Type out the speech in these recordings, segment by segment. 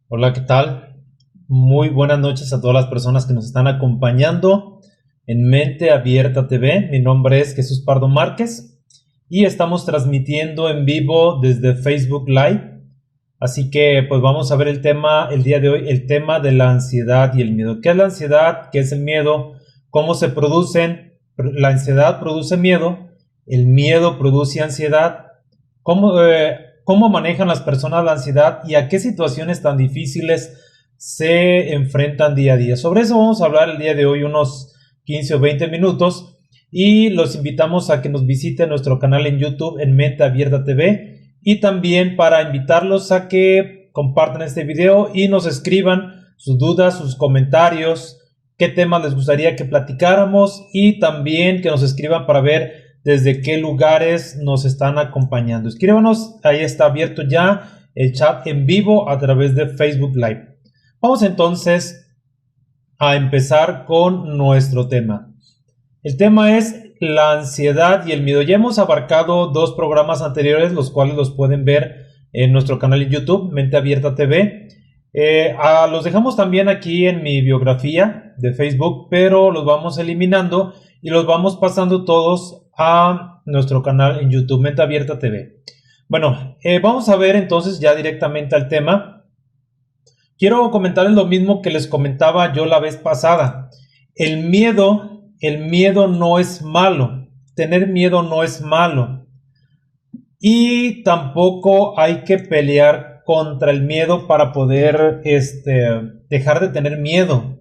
Hola, ¿qué tal? Muy buenas noches a todas las personas que nos están acompañando en Mente Abierta TV. Mi nombre es Jesús Pardo Márquez y estamos transmitiendo en vivo desde Facebook Live. Así que pues vamos a ver el tema el día de hoy, el tema de la ansiedad y el miedo. ¿Qué es la ansiedad? ¿Qué es el miedo? ¿Cómo se producen? La ansiedad produce miedo, el miedo produce ansiedad. ¿Cómo manejan las personas la ansiedad y a qué situaciones tan difíciles se enfrentan día a día? Sobre eso vamos a hablar el día de hoy unos 15 o 20 minutos y los invitamos a que nos visiten nuestro canal en YouTube en Mente Abierta TV y también para invitarlos a que compartan este video y nos escriban sus dudas, sus comentarios, qué temas les gustaría que platicáramos y también que nos escriban para ver desde qué lugares nos están acompañando. Escríbanos, ahí está abierto ya el chat en vivo a través de Facebook Live. Vamos entonces a empezar con nuestro tema. El tema es la ansiedad y el miedo. Ya hemos abarcado dos programas anteriores, los cuales los pueden ver en nuestro canal en YouTube, Mente Abierta TV. Los dejamos también aquí en mi biografía de Facebook, pero los vamos eliminando y los vamos pasando todos a nuestro canal en YouTube, Mente Abierta TV. Bueno, vamos a ver entonces ya directamente al tema. Quiero comentarles lo mismo que les comentaba yo la vez pasada. El miedo no es malo. Tener miedo no es malo. Y tampoco hay que pelear contra el miedo para poder dejar de tener miedo.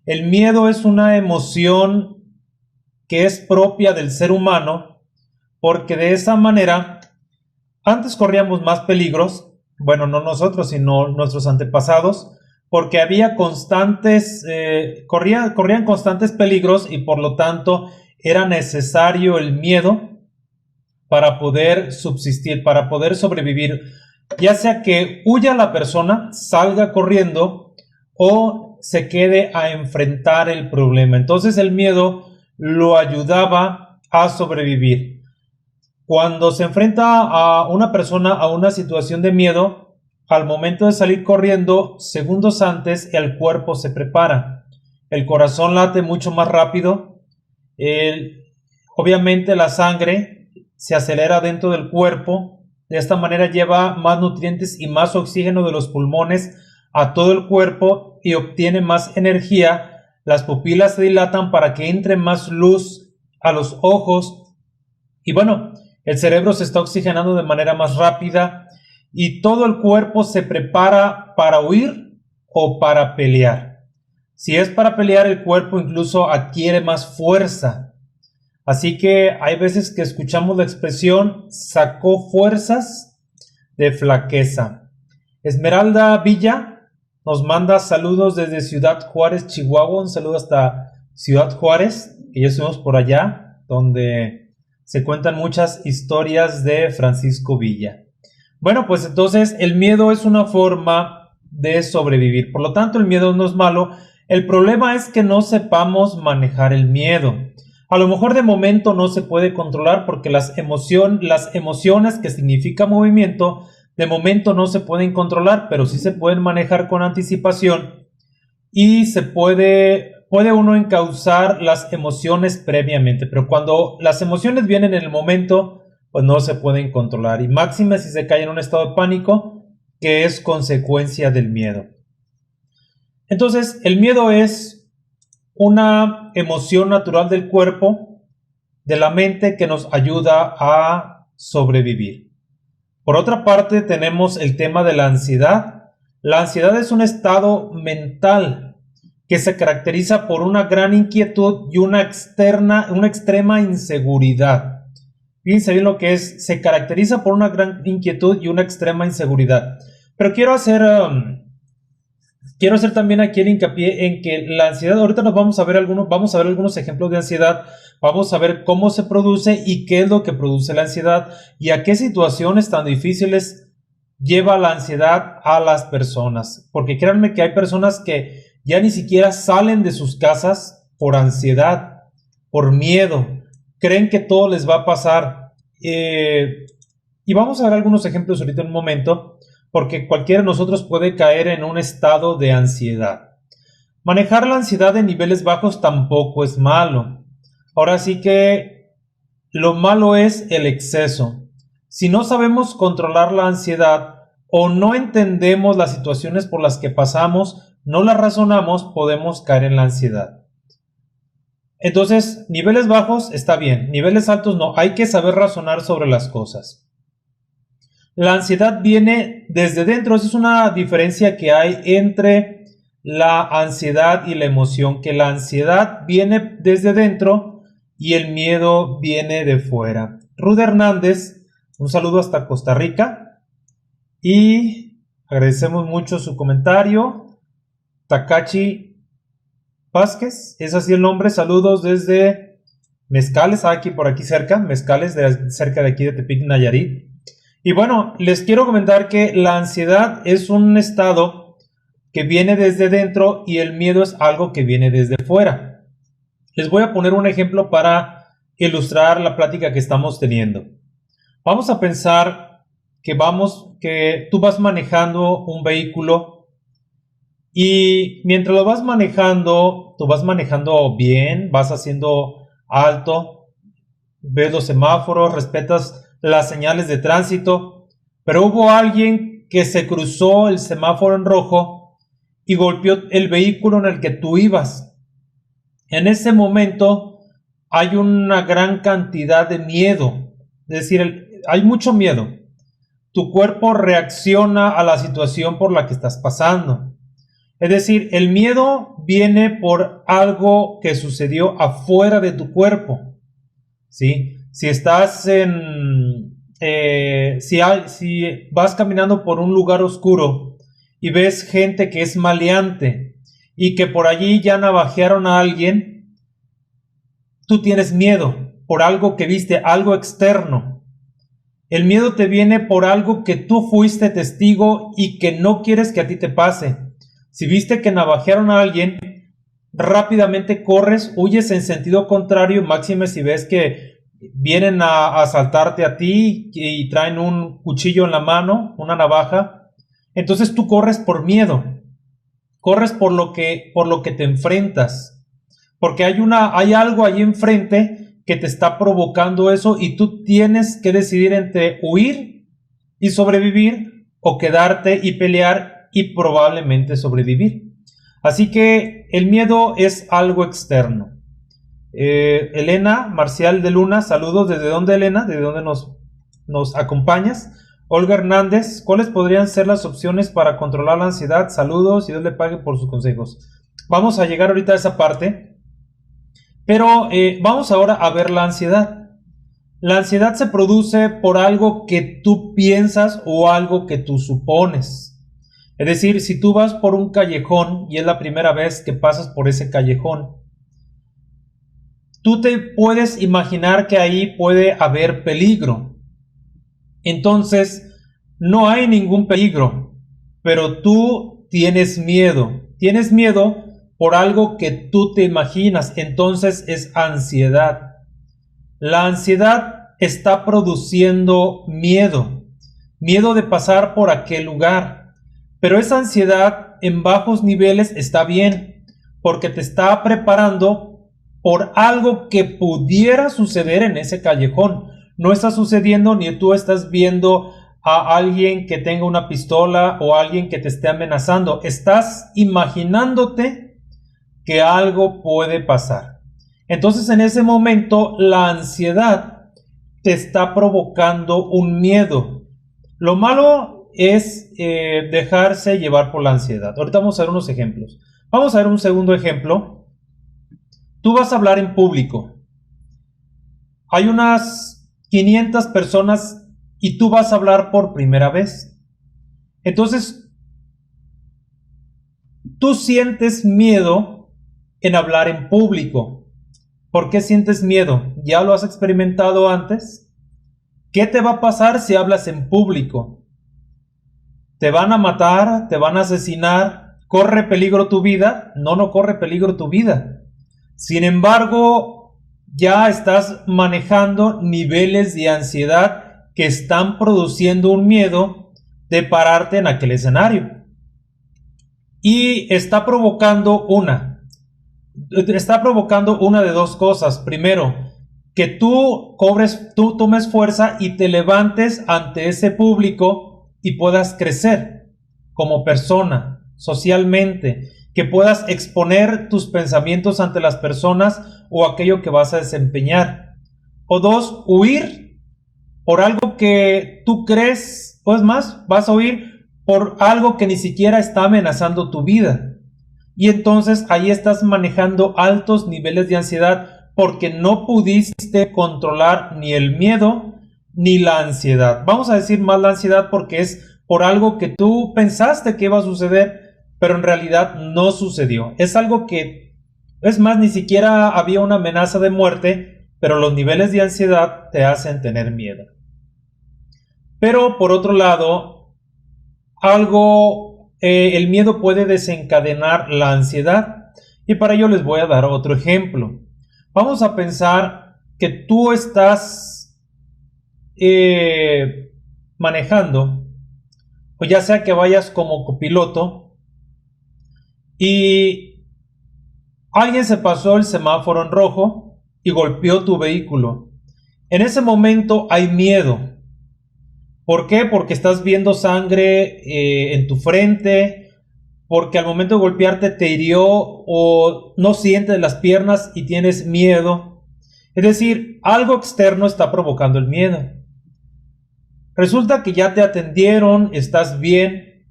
El miedo es una emoción que es propia del ser humano, porque de esa manera antes corríamos más peligros, bueno, no nosotros, sino nuestros antepasados, porque había corrían constantes peligros y por lo tanto era necesario el miedo para poder subsistir, para poder sobrevivir, ya sea que huya la persona, salga corriendo o se quede a enfrentar el problema. Entonces el miedo lo ayudaba a sobrevivir. Cuando se enfrenta a una persona a una situación de miedo, al momento de salir corriendo, segundos antes el cuerpo se prepara. El corazón late mucho más rápido. Obviamente la sangre se acelera dentro del cuerpo. De esta manera lleva más nutrientes y más oxígeno de los pulmones a todo el cuerpo y obtiene más energía. Las pupilas se dilatan para que entre más luz a los ojos. Y bueno, el cerebro se está oxigenando de manera más rápida y todo el cuerpo se prepara para huir o para pelear. Si es para pelear, el cuerpo incluso adquiere más fuerza. Así que hay veces que escuchamos la expresión sacó fuerzas de flaqueza. Esmeralda Villa nos manda saludos desde Ciudad Juárez, Chihuahua. Un saludo hasta Ciudad Juárez, que ya estuvimos por allá, donde se cuentan muchas historias de Francisco Villa. Bueno, pues entonces el miedo es una forma de sobrevivir. Por lo tanto, el miedo no es malo. El problema es que no sepamos manejar el miedo. A lo mejor de momento no se puede controlar porque las emociones que significa movimiento, de momento no se pueden controlar, pero sí se pueden manejar con anticipación y puede uno encauzar las emociones previamente, pero cuando las emociones vienen en el momento, pues no se pueden controlar y máxime si se cae en un estado de pánico que es consecuencia del miedo. Entonces, el miedo es una emoción natural del cuerpo, de la mente, que nos ayuda a sobrevivir. Por otra parte, tenemos el tema de la ansiedad. La ansiedad es un estado mental que se caracteriza por una gran inquietud y una extrema inseguridad. Fíjense bien lo que es, se caracteriza por una gran inquietud y una extrema inseguridad. Pero quiero hacer también aquí el hincapié en que la ansiedad, ahorita vamos a ver algunos ejemplos de ansiedad, vamos a ver cómo se produce y qué es lo que produce la ansiedad y a qué situaciones tan difíciles lleva la ansiedad a las personas. Porque créanme que hay personas que ya ni siquiera salen de sus casas por ansiedad, por miedo, creen que todo les va a pasar. Y vamos a ver algunos ejemplos ahorita en un momento. porque cualquiera de nosotros puede caer en un estado de ansiedad. Manejar la ansiedad en niveles bajos tampoco es malo. Ahora sí que lo malo es el exceso. Si no sabemos controlar la ansiedad o no entendemos las situaciones por las que pasamos, no las razonamos, podemos caer en la ansiedad. Entonces, niveles bajos está bien, niveles altos no, hay que saber razonar sobre las cosas. La ansiedad viene desde dentro, esa es una diferencia que hay entre la ansiedad y la emoción, que la ansiedad viene desde dentro y el miedo viene de fuera. Ruth Hernández, un saludo hasta Costa Rica y agradecemos mucho su comentario. Takachi Vázquez, es así el nombre, saludos desde Mezcales, aquí por aquí cerca, Mezcales, cerca de aquí de Tepic, Nayarit. Y bueno, les quiero comentar que la ansiedad es un estado que viene desde dentro y el miedo es algo que viene desde fuera. Les voy a poner un ejemplo para ilustrar la plática que estamos teniendo. Vamos a pensar que tú vas manejando un vehículo y mientras lo vas manejando, tú vas manejando bien, vas haciendo alto, ves los semáforos, respetas las señales de tránsito, pero hubo alguien que se cruzó el semáforo en rojo y golpeó el vehículo en el que tú ibas. En ese momento hay una gran cantidad de miedo, es decir, hay mucho miedo. Tu cuerpo reacciona a la situación por la que estás pasando. Es decir, el miedo viene por algo que sucedió afuera de tu cuerpo, ¿sí? Si estás si vas caminando por un lugar oscuro y ves gente que es maleante y que por allí ya navajearon a alguien, tú tienes miedo por algo que viste, algo externo. El miedo te viene por algo que tú fuiste testigo y que no quieres que a ti te pase. Si viste que navajearon a alguien, rápidamente corres, huyes en sentido contrario, máxime si ves que vienen a asaltarte a ti y traen un cuchillo en la mano, una navaja. Entonces tú corres por miedo, corres por lo que te enfrentas, porque hay algo ahí enfrente que te está provocando eso y tú tienes que decidir entre huir y sobrevivir o quedarte y pelear y probablemente sobrevivir. Así que el miedo es algo externo. Elena Marcial de Luna, saludos. ¿Desde dónde, Elena? ¿Desde dónde nos acompañas? Olga Hernández, ¿cuáles podrían ser las opciones para controlar la ansiedad? Saludos y Dios le pague por sus consejos. Vamos a llegar ahorita a esa parte, pero vamos ahora a ver la ansiedad. La ansiedad se produce por algo que tú piensas o algo que tú supones. Es decir, si tú vas por un callejón y es la primera vez que pasas por ese callejón, tú te puedes imaginar que ahí puede haber peligro. Entonces, no hay ningún peligro, pero tú tienes miedo. Tienes miedo por algo que tú te imaginas. Entonces es ansiedad. La ansiedad está produciendo miedo. Miedo de pasar por aquel lugar. Pero esa ansiedad en bajos niveles está bien, porque te está preparando por algo que pudiera suceder en ese callejón. No está sucediendo ni tú estás viendo a alguien que tenga una pistola o alguien que te esté amenazando. Estás imaginándote que algo puede pasar. Entonces en ese momento la ansiedad te está provocando un miedo. Lo malo es dejarse llevar por la ansiedad. Ahorita vamos a ver unos ejemplos. Vamos a ver un segundo ejemplo. Tú vas a hablar en público. Hay unas 500 personas y tú vas a hablar por primera vez. Entonces, tú sientes miedo en hablar en público. ¿Por qué sientes miedo? ¿Ya lo has experimentado antes? ¿Qué te va a pasar si hablas en público? ¿Te van a matar? ¿Te van a asesinar? ¿Corre peligro tu vida? No, no corre peligro tu vida. Sin embargo, ya estás manejando niveles de ansiedad que están produciendo un miedo de pararte en aquel escenario. Y está provocando una de dos cosas. Primero, que tú tomes fuerza y te levantes ante ese público y puedas crecer como persona, socialmente, que puedas exponer tus pensamientos ante las personas o aquello que vas a desempeñar. O dos, huir por algo que tú crees, o es más, vas a huir por algo que ni siquiera está amenazando tu vida. Y entonces ahí estás manejando altos niveles de ansiedad porque no pudiste controlar ni el miedo ni la ansiedad. Vamos a decir más la ansiedad porque es por algo que tú pensaste que iba a suceder, pero en realidad no sucedió. Es algo que, es más, ni siquiera había una amenaza de muerte, pero los niveles de ansiedad te hacen tener miedo. Pero por otro lado, el miedo puede desencadenar la ansiedad. Y para ello les voy a dar otro ejemplo. Vamos a pensar que tú estás manejando, o ya sea que vayas como copiloto y alguien se pasó el semáforo en rojo y golpeó tu vehículo. En ese momento hay miedo. ¿Por qué? Porque estás viendo sangre en tu frente, porque al momento de golpearte te hirió o no sientes las piernas y tienes miedo. Es decir, algo externo está provocando el miedo. Resulta que ya te atendieron, estás bien,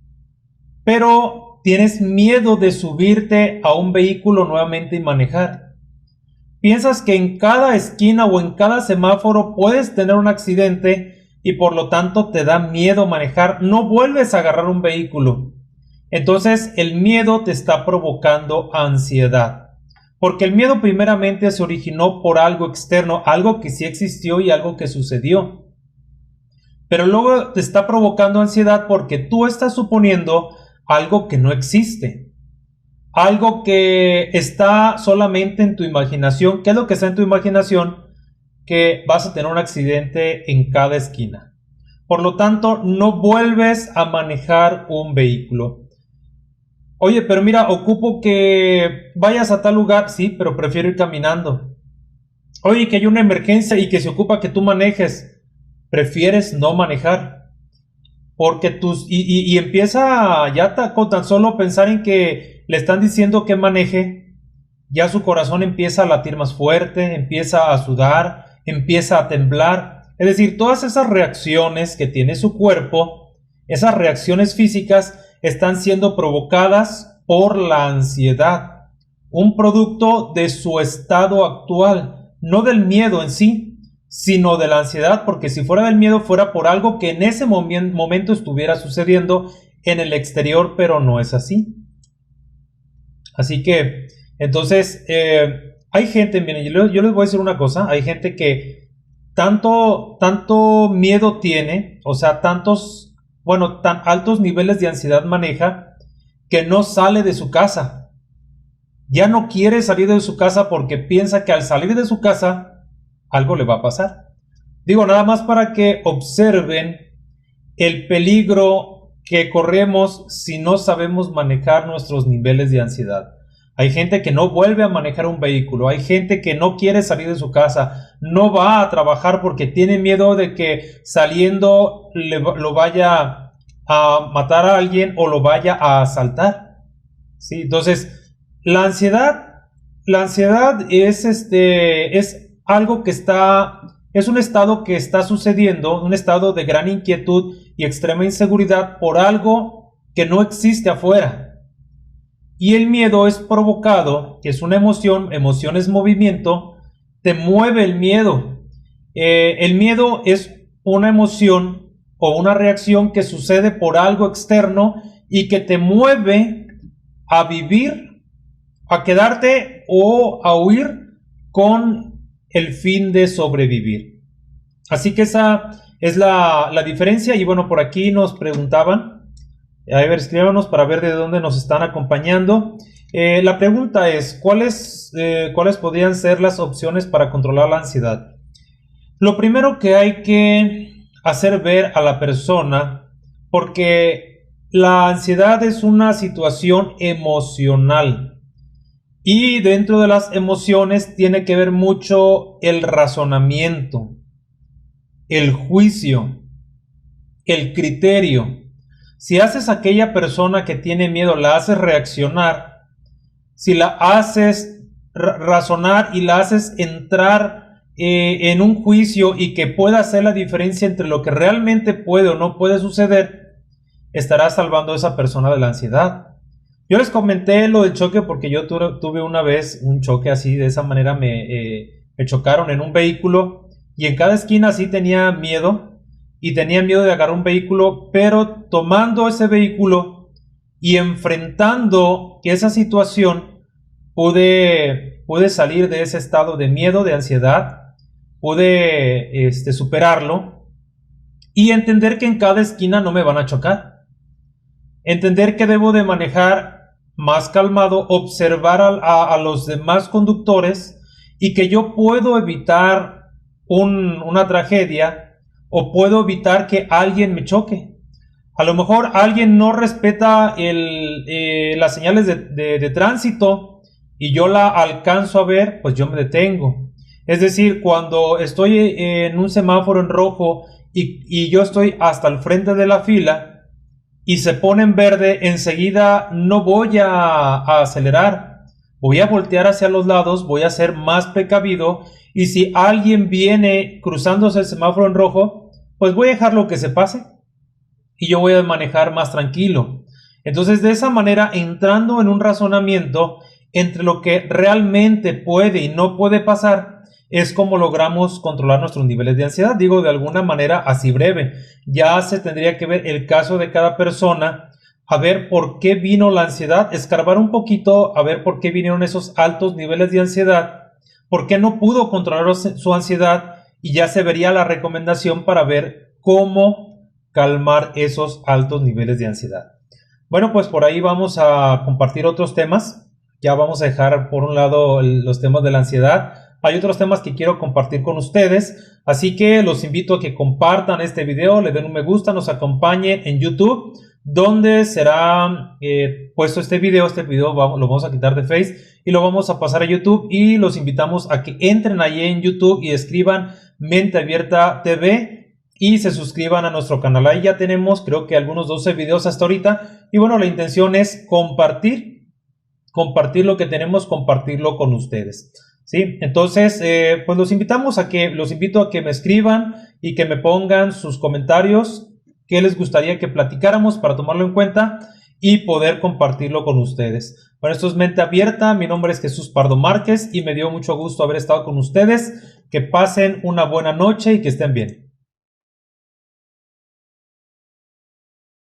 pero tienes miedo de subirte a un vehículo nuevamente y manejar. Piensas que en cada esquina o en cada semáforo puedes tener un accidente y por lo tanto te da miedo manejar, no vuelves a agarrar un vehículo. Entonces el miedo te está provocando ansiedad, porque el miedo primeramente se originó por algo externo, algo que sí existió y algo que sucedió. Pero luego te está provocando ansiedad porque tú estás suponiendo algo que no existe, algo que está solamente en tu imaginación. ¿Qué es lo que está en tu imaginación? Que vas a tener un accidente en cada esquina. Por lo tanto, no vuelves a manejar un vehículo. Oye, pero mira, ocupo que vayas a tal lugar. Sí, pero prefiero ir caminando. Oye, que hay una emergencia y que se ocupa que tú manejes. Prefieres no manejar. Porque y empieza ya con tan solo pensar en que le están diciendo que maneje, ya su corazón empieza a latir más fuerte, empieza a sudar, empieza a temblar. Es decir, todas esas reacciones que tiene su cuerpo, esas reacciones físicas, están siendo provocadas por la ansiedad, un producto de su estado actual, no del miedo en sí, sino de la ansiedad, porque si fuera del miedo fuera por algo que en ese momento estuviera sucediendo en el exterior, pero no es así. Así que, entonces, hay gente, miren, yo les voy a decir una cosa, hay gente que tanto miedo tiene, o sea, tan altos niveles de ansiedad maneja, que no sale de su casa. Ya no quiere salir de su casa porque piensa que al salir de su casa, algo le va a pasar. Digo, nada más para que observen el peligro que corremos si no sabemos manejar nuestros niveles de ansiedad. Hay gente que no vuelve a manejar un vehículo, hay gente que no quiere salir de su casa, no va a trabajar porque tiene miedo de que saliendo lo vaya a matar a alguien o lo vaya a asaltar. ¿Sí? Entonces, la ansiedad es algo que es un estado que está sucediendo, un estado de gran inquietud y extrema inseguridad por algo que no existe afuera. Y el miedo es provocado, que es una emoción es movimiento, te mueve el miedo. El miedo es una emoción o una reacción que sucede por algo externo y que te mueve a vivir, a quedarte o a huir con el fin de sobrevivir. Así que esa es la diferencia. Y bueno, por aquí nos preguntaban, a ver, escríbanos para ver de dónde nos están acompañando. La pregunta es, ¿cuáles podrían ser las opciones para controlar la ansiedad? Lo primero que hay que hacer ver a la persona porque la ansiedad es una situación emocional y dentro de las emociones tiene que ver mucho el razonamiento, el juicio, el criterio. Si haces a aquella persona que tiene miedo, la haces reaccionar, si la haces razonar y la haces entrar en un juicio y que pueda hacer la diferencia entre lo que realmente puede o no puede suceder, estarás salvando a esa persona de la ansiedad. Yo les comenté lo del choque porque yo tuve una vez un choque así, de esa manera me chocaron en un vehículo y en cada esquina sí tenía miedo y tenía miedo de agarrar un vehículo, pero tomando ese vehículo y enfrentando esa situación pude salir de ese estado de miedo, de ansiedad, pude superarlo y entender que en cada esquina no me van a chocar. Entender que debo de manejar más calmado, observar a los demás conductores y que yo puedo evitar una tragedia o puedo evitar que alguien me choque. A lo mejor alguien no respeta las señales de tránsito y yo la alcanzo a ver, pues yo me detengo. Es decir, cuando estoy en un semáforo en rojo y yo estoy hasta el frente de la fila, y se pone en verde, enseguida no voy a acelerar, voy a voltear hacia los lados, voy a ser más precavido y si alguien viene cruzándose el semáforo en rojo, pues voy a dejarlo que se pase y yo voy a manejar más tranquilo. Entonces de esa manera, entrando en un razonamiento entre lo que realmente puede y no puede pasar, es como logramos controlar nuestros niveles de ansiedad. Digo de alguna manera así breve. Ya se tendría que ver el caso de cada persona, a ver por qué vino la ansiedad, escarbar un poquito, a ver por qué vinieron esos altos niveles de ansiedad, por qué no pudo controlar su ansiedad y ya se vería la recomendación para ver cómo calmar esos altos niveles de ansiedad. Bueno, pues por ahí vamos a compartir otros temas. Ya vamos a dejar por un lado los temas de la ansiedad. Hay otros temas que quiero compartir con ustedes, así que los invito a que compartan este video, le den un me gusta, nos acompañen en YouTube, donde será puesto este video lo vamos a quitar de Face y lo vamos a pasar a YouTube y los invitamos a que entren ahí en YouTube y escriban Mente Abierta TV y se suscriban a nuestro canal. Ahí ya tenemos creo que algunos 12 videos hasta ahorita y bueno, la intención es compartir lo que tenemos, compartirlo con ustedes. ¿Sí? Entonces, pues los invito a que me escriban y que me pongan sus comentarios, qué les gustaría que platicáramos para tomarlo en cuenta y poder compartirlo con ustedes. Bueno, esto es Mente Abierta, mi nombre es Jesús Pardo Márquez y me dio mucho gusto haber estado con ustedes. Que pasen una buena noche y que estén bien.